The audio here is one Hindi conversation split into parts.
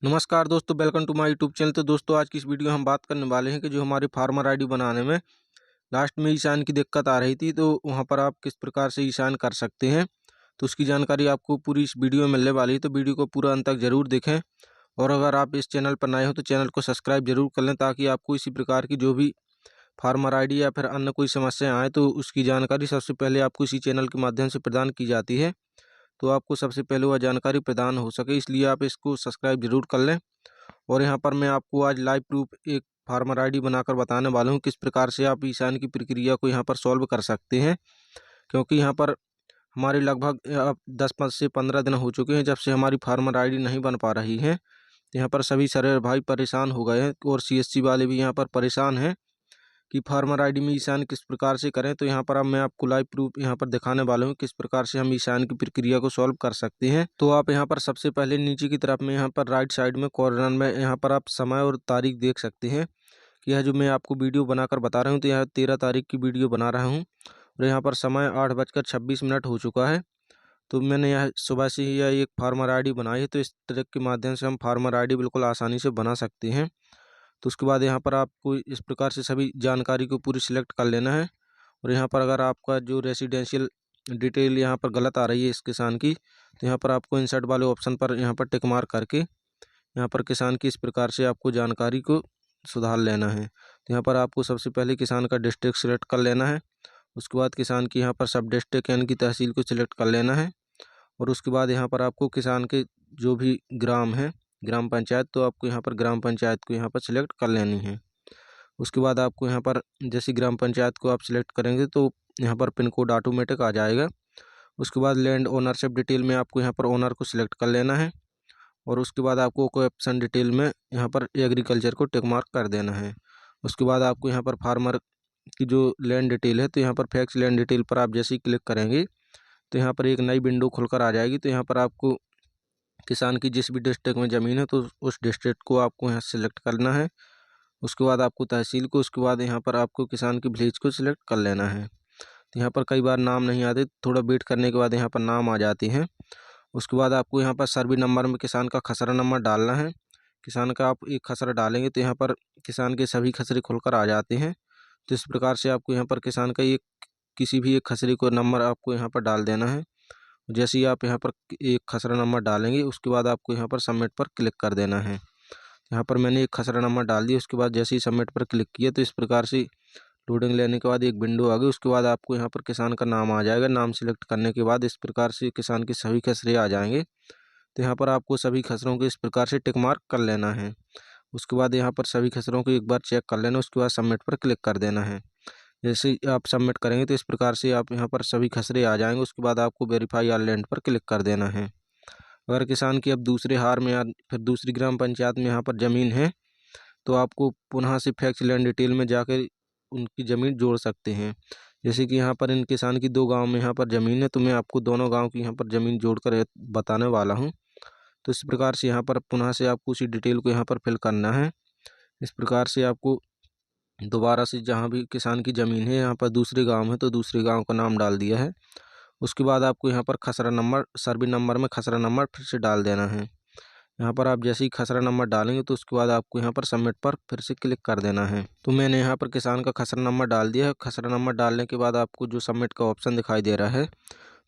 नमस्कार दोस्तों, welcome to my YouTube channel. तो दोस्तों, आज की इस वीडियो में हम बात करने वाले हैं कि जो हमारी फार्मर आईडी बनाने में लास्ट में ईशान की दिक्कत आ रही थी, तो वहां पर आप किस प्रकार से ईशान कर सकते हैं। तो उसकी जानकारी आपको पूरी इस वीडियो में मिलने वाली है, तो वीडियो को पूरा अंत तक जरूर देखें। और अगर आप इस चैनल पर नए हो तो चैनल को सब्सक्राइब जरूर कर लें, ताकि आपको इसी प्रकार की जो भी फार्मर आईडी या फिर अन्य कोई समस्या आए तो उसकी जानकारी सबसे पहले आपको इसी चैनल के माध्यम से प्रदान की जाती है। तो आपको सबसे पहले वह जानकारी प्रदान हो सके, इसलिए आप इसको सब्सक्राइब जरूर कर लें। और यहाँ पर मैं आपको आज लाइव प्रूफ एक फार्मर आईडी बनाकर बताने वाला हूँ किस प्रकार से आप ईशान की प्रक्रिया को यहाँ पर सॉल्व कर सकते हैं। क्योंकि यहाँ पर हमारे लगभग अब 10 से 15 दिन हो चुके हैं जब से हमारी फार्मर आईडी नहीं बन पा रही है। तो यहाँ पर सभी सर्वर भाई परेशान हो गए हैं और सीएससी वाले भी यहाँ पर परेशान हैं कि फार्मर आईडी में ईशान किस प्रकार से करें। तो यहाँ पर अब मैं आपको लाइव प्रूफ यहाँ पर दिखाने वाला हूँ किस प्रकार से हम ईशान की प्रक्रिया को सॉल्व कर सकते हैं। तो आप यहाँ पर सबसे पहले नीचे की तरफ में यहाँ पर राइट साइड में कॉर्नर में यहाँ पर आप समय और तारीख देख सकते हैं कि यह जो मैं आपको वीडियो बनाकर बता रहा हूँ, तो यह 13 तारीख की वीडियो बना रहा हूँ और यहाँ पर समय 8:26 हो चुका है। तो मैंने यह सुबह से ही यह एक फार्मर आईडी बनाई है। तो इस ट्रिक के माध्यम से हम फार्मर आईडी बिल्कुल आसानी से बना सकते हैं। तो उसके बाद यहाँ पर आपको इस प्रकार से सभी जानकारी को पूरी सिलेक्ट कर लेना है। और यहाँ पर अगर आपका जो रेसिडेंशियल डिटेल यहाँ पर गलत आ रही है इस किसान की, तो यहाँ पर आपको इंसर्ट वाले ऑप्शन पर यहाँ पर टिक मार्क करके यहाँ पर किसान की इस प्रकार से आपको जानकारी को सुधार लेना है। तो यहाँ पर आपको सबसे पहले किसान का डिस्ट्रिक्ट सिलेक्ट कर लेना है। उसके बाद किसान की यहाँ पर सब डिस्ट्रिक्ट यानी कि तहसील को सिलेक्ट कर लेना है। और उसके बाद यहाँ पर आपको किसान के जो भी ग्राम है, ग्राम पंचायत, तो आपको यहाँ पर ग्राम पंचायत को यहाँ पर सिलेक्ट कर लेनी है। उसके बाद आपको यहाँ पर जैसे ग्राम पंचायत को आप सिलेक्ट करेंगे तो यहाँ पर पिन कोड ऑटोमेटिक आ जाएगा। उसके बाद लैंड ओनरशिप डिटेल में आपको यहाँ पर ओनर को सिलेक्ट कर लेना है। और उसके बाद आपको ऑप्शन डिटेल में यहाँ पर एग्रीकल्चर को टिक मार्क कर देना है। उसके बाद आपको यहाँ पर फार्मर की जो लैंड डिटेल है, तो यहाँ पर फैक्स लैंड डिटेल पर आप जैसे ही क्लिक करेंगे तो यहाँ पर एक नई विंडो खुलकर आ जाएगी। तो यहाँ पर आपको किसान की जिस भी डिस्ट्रिक्ट में ज़मीन है तो उस डिस्ट्रिक्ट को आपको यहाँ सेलेक्ट करना है। उसके बाद आपको तहसील को, उसके बाद यहाँ पर आपको किसान की विलेज को सिलेक्ट कर लेना है। तो यहाँ पर कई बार नाम नहीं आते, थोड़ा वेट करने के बाद यहाँ पर नाम आ जाते हैं। उसके बाद आपको यहाँ पर सर्वे नंबर में किसान का खसरा नंबर डालना है। किसान का आप एक खसरा डालेंगे तो यहाँ पर किसान के सभी खसरे खुलकर आ जाते हैं। तो इस प्रकार से आपको यहाँ पर किसान का एक किसी भी एक खसरे को नंबर आपको यहाँ पर डाल देना है। जैसे ही आप यहाँ पर एक खसरा नंबर डालेंगे उसके बाद आपको यहाँ पर सबमिट पर क्लिक कर देना है। यहाँ पर मैंने एक खसरा नंबर डाल दिया। उसके बाद जैसे ही सबमिट पर क्लिक किया तो इस प्रकार से लोडिंग लेने के बाद एक विंडो आ गई। उसके बाद आपको यहाँ पर किसान का नाम आ जाएगा। नाम सेलेक्ट करने के बाद इस प्रकार से किसान के सभी खसरे आ जाएंगे। तो यहाँ पर आपको सभी खसरों को इस प्रकार से टिक मार्क कर लेना है। उसके बाद यहाँ पर सभी खसरों को एक बार चेक कर लेना। उसके बाद सबमिट पर क्लिक कर देना है। जैसे ही आप सबमिट करेंगे तो इस प्रकार से आप यहाँ पर सभी खसरे आ जाएंगे। उसके बाद आपको वेरीफाई ऑल लैंड पर क्लिक कर देना है। अगर किसान की अब दूसरे हार में या फिर दूसरी ग्राम पंचायत में यहाँ पर ज़मीन है तो आपको पुनः से फैक्स लैंड डिटेल में जाकर उनकी ज़मीन जोड़ सकते हैं। जैसे कि यहाँ पर इन किसान की 2 गांव में यहाँ पर ज़मीन है, तो मैं आपको दोनों गांव की यहाँ पर ज़मीन जोड़कर बताने वाला हूँ। तो इस प्रकार से यहाँ पर पुनः से आपको उसी डिटेल को यहाँ पर फिल करना है। इस प्रकार से आपको दोबारा से जहाँ भी किसान की ज़मीन है यहाँ पर दूसरे गाँव है तो दूसरे गाँव का नाम डाल दिया है। उसके बाद आपको यहाँ पर खसरा नंबर, सर्वे नंबर में खसरा नंबर फिर से डाल देना है। यहाँ पर आप जैसे ही खसरा नंबर डालेंगे तो उसके बाद आपको यहाँ पर सबमिट पर फिर से क्लिक कर देना है। तो मैंने यहाँ पर किसान का खसरा नंबर डाल दिया है। खसरा नंबर डालने के बाद आपको जो सबमिट का ऑप्शन दिखाई दे रहा है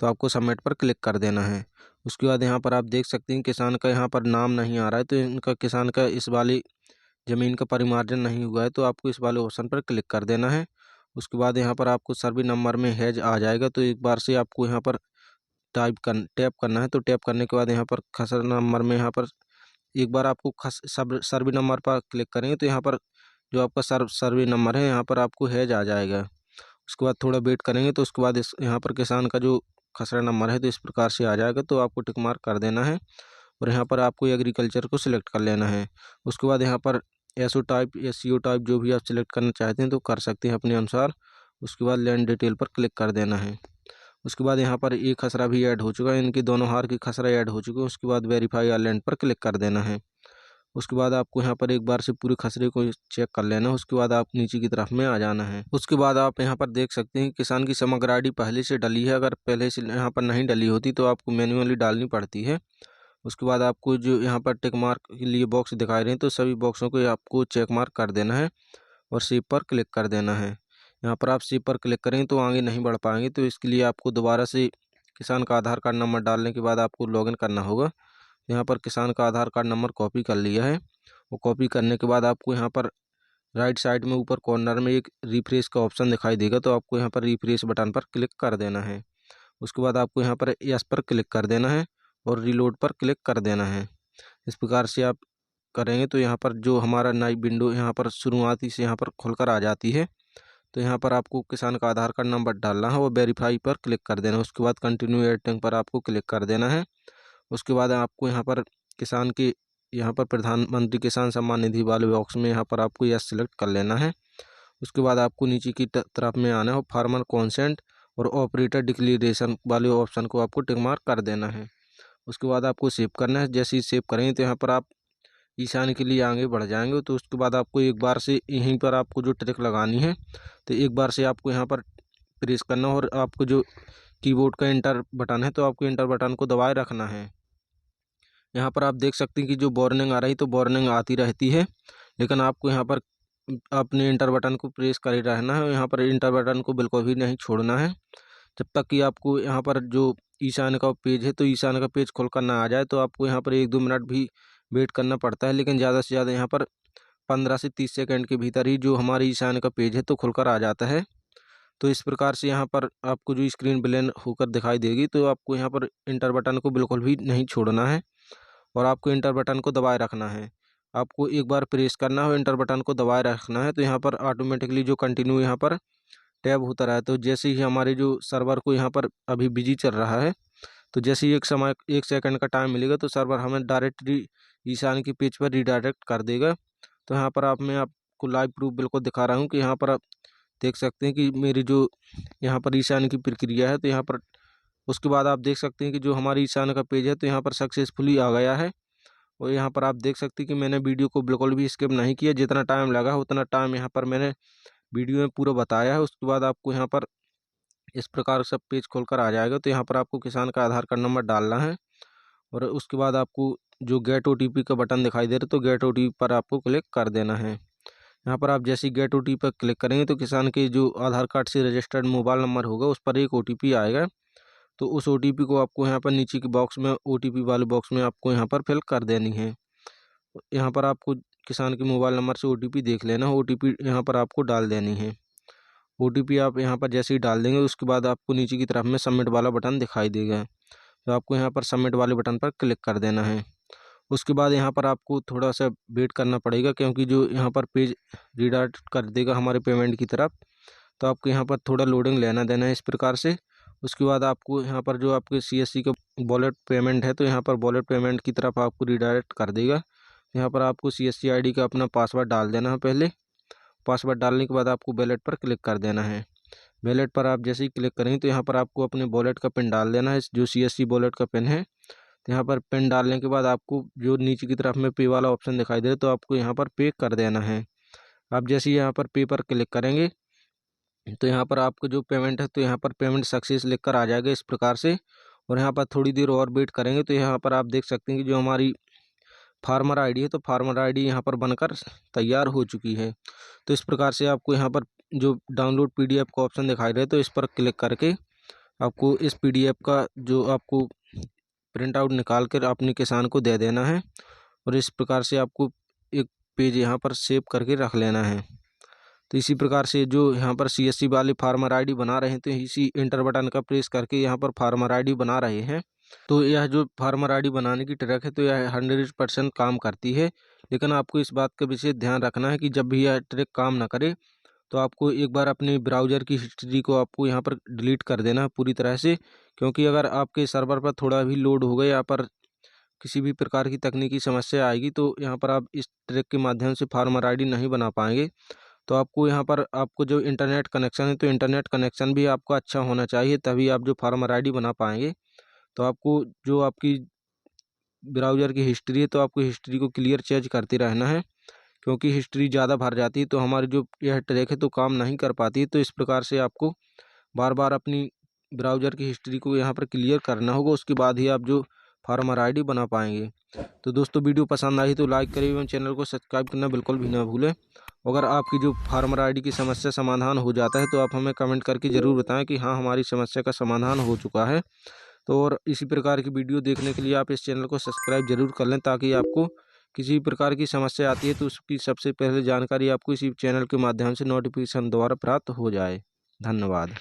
तो आपको सबमिट पर क्लिक कर देना है। उसके बाद यहाँ पर आप देख सकते हैं किसान का यहाँ पर नाम नहीं आ रहा है, तो इनका किसान का इस वाली ज़मीन का परिमार्जन नहीं हुआ है, तो आपको इस वाले ऑप्शन पर क्लिक कर देना है। उसके बाद यहाँ पर आपको सर्वे नंबर में हैज आ जाएगा। तो एक बार से आपको यहाँ पर टैप करना है। तो टैप करने के बाद यहाँ पर खसरा नंबर में यहाँ पर एक बार आपको सर्वे नंबर पर क्लिक करेंगे तो यहाँ पर जो आपका सर्वे नंबर है यहाँ पर आपको हैज आ जाएगा। उसके बाद थोड़ा वेट करेंगे तो उसके बाद इस यहाँ पर किसान का जो खसरा नंबर है तो इस प्रकार से आ जाएगा। तो आपको टिक मार्क कर देना है और यहाँ पर आपको एग्रीकल्चर को सिलेक्ट कर लेना है। उसके बाद यहाँ पर एसओ टाइप या सीओ टाइप जो भी आप सिलेक्ट करना चाहते हैं तो कर सकते हैं अपने अनुसार। उसके बाद लैंड डिटेल पर क्लिक कर देना है। उसके बाद यहाँ पर एक खसरा भी ऐड हो चुका है, इनकी दोनों हार की खसरा ऐड हो चुके हैं। उसके बाद वेरीफाई ऑल लैंड पर क्लिक कर देना है। उसके बाद आपको यहाँ पर एक बार से पूरे खसरे को चेक कर लेना है। उसके बाद आप नीचे की तरफ में आ जाना है। उसके बाद आप यहाँ पर देख सकते हैं किसान की समग्र आईडी पहले से डली है। अगर पहले से यहाँ पर नहीं डली होती तो आपको मैन्युअली डालनी पड़ती है। उसके बाद आपको जो यहाँ पर टिक मार्क के लिए बॉक्स दिखाई रहे हैं तो सभी बॉक्सों को आपको चेक मार्क कर देना है और सेव पर क्लिक कर देना है। यहाँ पर आप सेव पर क्लिक करेंगे तो आगे नहीं बढ़ पाएंगे, तो इसके लिए आपको दोबारा से किसान का आधार कार्ड नंबर डालने के बाद आपको लॉगिन करना होगा। यहाँ पर किसान का आधार कार्ड नंबर कॉपी कर लिया है। वो कॉपी करने के बाद आपको यहाँ पर राइट साइड में ऊपर कॉर्नर में एक रिफ्रेश का ऑप्शन दिखाई देगा, तो आपको यहाँ पर रिफ्रेश बटन पर क्लिक कर देना है। उसके बाद आपको यहाँ पर यस पर क्लिक कर देना है और रीलोड पर क्लिक कर देना है। इस प्रकार से आप करेंगे तो यहाँ पर जो हमारा नई विंडो यहाँ पर शुरुआती से यहाँ पर खुलकर आ जाती है। तो यहाँ पर आपको किसान का आधार कार्ड नंबर डालना है और वेरीफाई पर क्लिक कर देना है। उसके बाद कंटिन्यू एडिटिंग पर आपको क्लिक कर देना है। उसके बाद आपको यहाँ पर किसान के यहाँ पर प्रधानमंत्री किसान सम्मान निधि वाले बॉक्स में यहाँ पर आपको यह सिलेक्ट कर लेना है। उसके बाद आपको नीचे की तरफ में आना है और फार्मर कॉन्सेंट और ऑपरेटर डिक्लेरेशन वाले ऑप्शन को आपको टिक मार्क कर देना है। उसके बाद आपको सेव करना है। जैसे ही सेव करेंगे तो यहाँ पर आप ईशान के लिए आगे बढ़ जाएंगे। तो उसके बाद आपको एक बार से यहीं पर आपको जो ट्रिक लगानी है तो एक बार से आपको यहाँ पर प्रेस करना और आपको जो कीबोर्ड का इंटर बटन है तो आपको इंटर बटन को दबाए रखना है। यहाँ पर आप देख सकते हैं कि जो वार्निंग आ रही तो वार्निंग आती रहती है, लेकिन आपको यहाँ पर अपने इंटर बटन को प्रेस कर ही रहना है। यहाँ पर इंटर बटन को बिल्कुल भी नहीं छोड़ना है जब तक कि आपको यहाँ पर जो ईशान का पेज है तो ईशान का पेज खुल कर ना आ जाए। तो आपको यहाँ पर 1-2 मिनट भी वेट करना पड़ता है, लेकिन ज़्यादा से ज़्यादा यहाँ पर 15 से 30 सेकंड के भीतर ही जो हमारे ईशान का पेज है तो खुलकर आ जाता है। तो इस प्रकार से यहाँ पर आपको जो स्क्रीन ब्लैंक होकर दिखाई देगी, तो आपको यहाँ पर इंटर बटन को बिल्कुल भी नहीं छोड़ना है और आपको इंटर बटन को दबाए रखना है। आपको एक बार प्रेस करना है, इंटर बटन को दबाए रखना है, तो यहाँ पर ऑटोमेटिकली जो कंटिन्यू यहाँ पर टैब होता रहा है। तो जैसे ही हमारे जो सर्वर को यहाँ पर अभी बिजी चल रहा है, तो जैसे ही 1 सेकंड का टाइम मिलेगा तो सर्वर हमें डायरेक्टली ईशान के पेज पर रीडायरेक्ट कर देगा। तो यहाँ पर मैं आपको लाइव प्रूफ बिल्कुल दिखा रहा हूँ कि यहाँ पर आप देख सकते हैं कि मेरी जो यहाँ पर ईशान की प्रक्रिया है तो यहाँ पर उसके बाद आप देख सकते हैं कि जो हमारी ईशान का पेज है तो यहाँ पर सक्सेसफुली आ गया है। और यहाँ पर आप देख सकते हैं कि मैंने वीडियो को बिल्कुल भी स्किप नहीं किया, जितना टाइम लगा उतना टाइम यहाँ पर मैंने वीडियो में पूरा बताया है। उसके बाद आपको यहाँ पर इस प्रकार सब पेज खोलकर आ जाएगा। तो यहाँ पर आपको किसान का आधार कार्ड नंबर डालना है और उसके बाद आपको जो गेट OTP का बटन दिखाई दे रहा है तो गेट OTP पर आपको क्लिक कर देना है। यहाँ पर आप जैसे ही गेट OTP पर क्लिक करेंगे तो किसान के जो आधार कार्ड से रजिस्टर्ड मोबाइल नंबर होगा उस पर एक OTP आएगा। तो उस OTP को आपको यहाँ पर नीचे के बॉक्स में OTP वाले बॉक्स में आपको यहाँ पर फिल कर देनी है। यहाँ पर आपको किसान के मोबाइल नंबर से OTP देख लेना, OTP यहाँ पर आपको डाल देनी है। OTP आप यहाँ पर जैसे ही डाल देंगे उसके बाद आपको नीचे की तरफ में सबमिट वाला बटन दिखाई देगा, तो आपको यहाँ पर सबमिट वाले बटन पर क्लिक कर देना है। उसके बाद यहाँ पर आपको थोड़ा सा वेट करना पड़ेगा क्योंकि जो यहाँ पर पेज रीडायरेक्ट कर देगा हमारे पेमेंट की तरफ, तो आपको यहाँ पर थोड़ा लोडिंग लेना देना है इस प्रकार से। उसके बाद आपको यहाँ पर जो आपके CSC का वॉलेट पेमेंट है तो यहाँ पर वॉलेट पेमेंट की तरफ आपको रीडायरेक्ट कर देगा। यहाँ पर आपको CSC ID का अपना पासवर्ड डाल देना है। पहले पासवर्ड डालने के बाद आपको वॉलेट पर क्लिक कर देना है। वॉलेट पर आप जैसे ही क्लिक करेंगे तो यहाँ पर आपको अपने वॉलेट का पिन डाल देना है, जो CSC वॉलेट का पिन है। तो यहाँ पर पिन डालने के बाद आपको जो नीचे की तरफ में पे वाला ऑप्शन दिखाई दे तो आपको यहाँ पर पे कर देना है। आप जैसे ही यहाँ पर पे पर क्लिक करेंगे तो यहाँ पर आपको जो पेमेंट है तो यहाँ पर पेमेंट सक्सेस लिख कर आ जाएगा इस प्रकार से। और यहाँ पर थोड़ी देर और वेट करेंगे तो यहाँ पर आप देख सकते हैं कि जो हमारी फार्मर ID है तो फार्मर ID यहाँ पर बनकर तैयार हो चुकी है। तो इस प्रकार से आपको यहाँ पर जो डाउनलोड PDF का ऑप्शन दिखाई दे तो इस पर क्लिक करके आपको इस PDF का जो आपको प्रिंट आउट निकाल कर अपने किसान को दे देना है और इस प्रकार से आपको एक पेज यहाँ पर सेव करके रख लेना है। तो इसी प्रकार से जो यहाँ पर CSC वाले फार्मर ID बना रहे हैं तो इसी इंटर बटन का प्रेस करके यहाँ पर फार्मर ID बना रहे हैं। तो यह जो फार्मर ID बनाने की ट्रिक है तो यह 100% काम करती है, लेकिन आपको इस बात का विशेष ध्यान रखना है कि जब भी यह ट्रिक काम ना करे तो आपको एक बार अपने ब्राउज़र की हिस्ट्री को आपको यहाँ पर डिलीट कर देना है पूरी तरह से। क्योंकि अगर आपके सर्वर पर थोड़ा भी लोड हो गया या पर किसी भी प्रकार की तकनीकी समस्या आएगी तो यहाँ पर आप इस ट्रिक के माध्यम से फार्मर ID नहीं बना पाएंगे। तो आपको यहाँ पर आपको जो इंटरनेट कनेक्शन है तो इंटरनेट कनेक्शन भी आपका अच्छा होना चाहिए, तभी आप जो फार्मर ID बना पाएंगे। तो आपको जो आपकी ब्राउज़र की हिस्ट्री है तो आपको हिस्ट्री को क्लियर चेंज करते रहना है, क्योंकि हिस्ट्री ज़्यादा भर जाती है तो हमारी जो यह ट्रैक है तो काम नहीं कर पाती। तो इस प्रकार से आपको बार बार अपनी ब्राउज़र की हिस्ट्री को यहाँ पर क्लियर करना होगा। उसके बाद ही आप जो फार्मर आईडी बना पाएंगे। तो दोस्तों वीडियो पसंद आई तो लाइक करिए एवं चैनल को सब्सक्राइब करना बिल्कुल भी ना भूलें। अगर आपकी जो फार्मर आईडी की समस्या समाधान हो जाता है तो आप हमें कमेंट करके ज़रूर बताएं कि हाँ हमारी समस्या का समाधान हो चुका है। तो और इसी प्रकार की वीडियो देखने के लिए आप इस चैनल को सब्सक्राइब जरूर कर लें, ताकि आपको किसी प्रकार की समस्या आती है तो उसकी सबसे पहले जानकारी आपको इसी चैनल के माध्यम से नोटिफिकेशन द्वारा प्राप्त हो जाए। धन्यवाद।